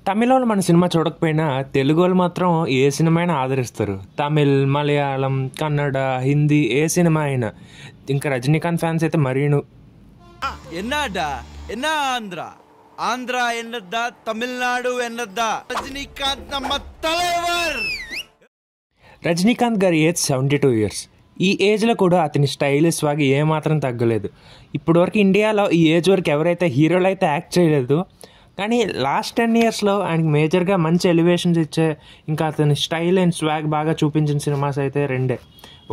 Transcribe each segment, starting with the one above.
తమిళోళ్ళు మన సినిమా చూడకపోయినా తెలుగు వాళ్ళు మాత్రం ఏ సినిమా అయినా ఆదరిస్తారు. తమిళ్, మలయాళం, కన్నడ, హిందీ ఏ సినిమా అయినా. ఇంకా రజనీకాంత్ ఫ్యాన్స్ అయితే మరీను. ఎన్నాడా ఎన్నా ఆంధ్ర ఎన్నద్దా, తమిళనాడు ఎన్నద్దా, రజనీకాంత్ నమ్మ తలైవర్. రజనీకాంత్ గారి ఏజ్ 72 years. ఈ ఏజ్లో కూడా అతని స్టైలిష్ వాగి ఏమాత్రం తగ్గలేదు. ఇప్పటివరకు ఇండియాలో ఈ ఏజ్ వరకు ఎవరైతే హీరోలు అయితే యాక్ట్ చేయలేదు, కానీ లాస్ట్ 10 yearsలో ఆయనకి మేజర్గా మంచి ఎలివేషన్స్ ఇచ్చే, ఇంకా అతని స్టైల్ అండ్ స్వాగ్ బాగా చూపించిన సినిమాస్ అయితే రెండే.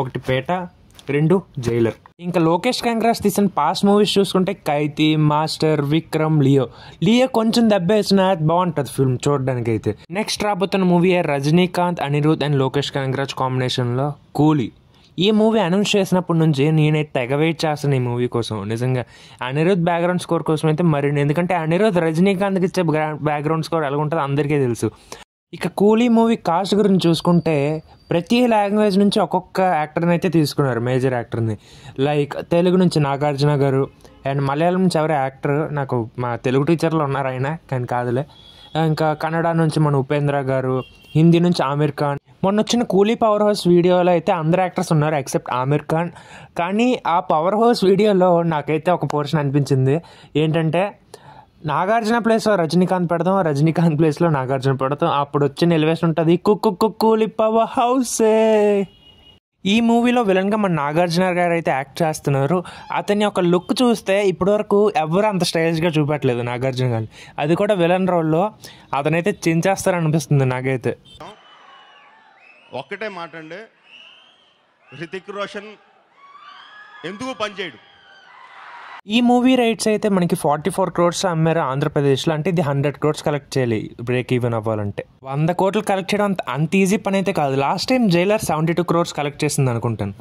ఒకటి పేట, 2 జైలర్. ఇంకా లోకేష్ కంగ్రాస్ తీసిన పాస్ట్ మూవీస్ చూసుకుంటే ఖైదీ, మాస్టర్, విక్రమ్, లియో కొంచెం దెబ్బేసిన బాగుంటుంది ఫిల్మ్ చూడడానికి అయితే. నెక్స్ట్ రాబోతున్న movie Rajinikanth, Anirudh and Lokesh congrats కాంబినేషన్లో కూలీ. ఈ మూవీ అనౌన్స్ చేసినప్పటి నుంచి నేనైతే తెగ వెయిట్ చేస్తాను ఈ మూవీ కోసం. నిజంగా అనిరుద్ బ్యాక్గ్రౌండ్ స్కోర్ కోసం అయితే మరిన్ని, ఎందుకంటే అనిరుద్ రజనీకాంత్కి ఇచ్చే బ్యాక్గ్రౌండ్ స్కోర్ ఎలా ఉంటుందో అందరికీ తెలుసు. ఇక కూలీ మూవీ కాస్ట్ గురించి చూసుకుంటే ప్రతి లాంగ్వేజ్ నుంచి ఒక్కొక్క యాక్టర్ని అయితే తీసుకున్నారు, మేజర్ యాక్టర్ని. లైక్ తెలుగు నుంచి నాగార్జున గారు, అండ్ మలయాళం నుంచి ఎవరే యాక్టర్, నాకు మా తెలుగు టీచర్లు ఉన్నారు ఆయన కానీ కాదులే. ఇంకా కన్నడ నుంచి మన ఉపేంద్ర గారు, హిందీ నుంచి ఆమిర్ ఖాన్. మొన్న వచ్చిన కూలీ పవర్ హౌస్ వీడియోలో అయితే అందరు యాక్టర్స్ ఉన్నారు ఎక్సెప్ట్ ఆమిర్ ఖాన్. కానీ ఆ పవర్ హౌస్ వీడియోలో నాకైతే ఒక పోర్షన్ అనిపించింది. ఏంటంటే నాగార్జున ప్లేస్లో రజనీకాంత్ పెడతాం, రజనీకాంత్ ప్లేస్లో నాగార్జున పెడతాం, అప్పుడు వచ్చిన ఎలివేషన్ ఉంటుంది కూలీ పవర్ హౌసే. ఈ మూవీలో విలన్గా మన నాగార్జున గారు అయితే యాక్ట్ చేస్తున్నారు. అతని ఒక లుక్ చూస్తే ఇప్పటివరకు ఎవరు అంత స్టైలిష్గా చూపెట్టలేదు నాగార్జున గారిని. అది కూడా విలన్ రోల్లో అతనైతే చించేస్తారనిపిస్తుంది నాకైతే. ఒక్కటే మాట అండి, హృతిక్ రోషన్ ఎందుకు పనిచేయడు? ఈ మూవీ రైట్స్ అయితే మనకి 44 crores అమ్మారు ఆంధ్రప్రదేశ్లో. అంటే ఇది 100 crores కలెక్ట్ చేయాలి బ్రేక్ ఈవెన్ అవ్వాలంటే. 100 crores కలెక్ట్ చేయడం అంత ఈజీ పని అయితే కాదు. Last time Jailer 72 crores collect చేసింది అనుకుంటాను.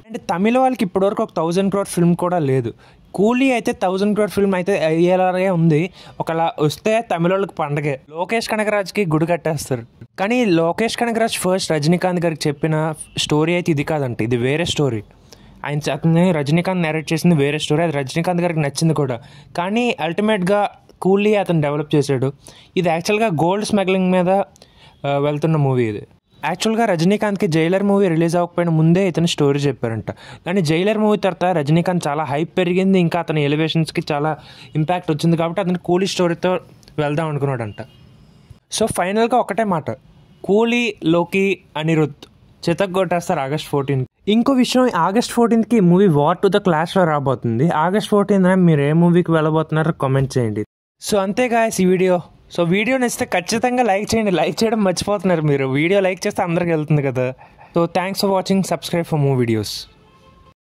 అండ్ తమిళ వాళ్ళకి ఇప్పటివరకు ఒక 1000 crore ఫిల్మ్ కూడా లేదు. కూలీ అయితే 1000 crore ఫిల్మ్ అయితే అయ్యేలాగే ఉంది. ఒకలా వస్తే తమిళ వాళ్ళకి పండగే. లోకేష్ కనగరాజ్కి గుడి కట్టేస్తారు. కానీ లోకేష్ కనగరాజ్ ఫస్ట్ రజనీకాంత్ గారికి చెప్పిన స్టోరీ అయితే ఇది కాదంట, ఇది వేరే స్టోరీ. అతన్ని రజనీకాంత్ నెరేట్ చేసింది వేరే స్టోరీ, అది రజనీకాంత్ గారికి నచ్చింది కూడా. కానీ అల్టిమేట్గా కూలీ అతను డెవలప్ చేశాడు. ఇది యాక్చువల్గా గోల్డ్ స్మగ్లింగ్ మీద వెళ్తున్న మూవీ ఇది. యాక్చువల్గా రజనీకాంత్కి జైలర్ మూవీ రిలీజ్ అవ్వకపోయిన ముందే ఇతను స్టోరీ చెప్పారంట. కానీ జైలర్ మూవీ తర్వాత రజనీకాంత్ చాలా హైప్ పెరిగింది, ఇంకా అతని ఎలివేషన్స్కి చాలా ఇంపాక్ట్ వచ్చింది కాబట్టి అతను కూలీ స్టోరీతో వెళ్దాం అనుకున్నాడంట. సో ఫైనల్గా ఒకటే మాట, కూలీ, లోకి, అనిరుద్ చితగ్గొట్టేస్తారు August 14th. ఇంకో విషయం, August 14th movie war two the క్లాష్లో రాబోతుంది. August 14th మీరు ఏ మూవీకి వెళ్ళబోతున్నారో కామెంట్ చేయండి. సో అంతే గాయ్స్ ఈ వీడియో. సో వీడియో నచ్చితే ఖచ్చితంగా లైక్ చేయండి. లైక్ చేయడం మర్చిపోతున్నారు మీరు. వీడియో లైక్ చేస్తే అందరికి వెళ్తుంది కదా. So thanks for watching. Subscribe for more videos.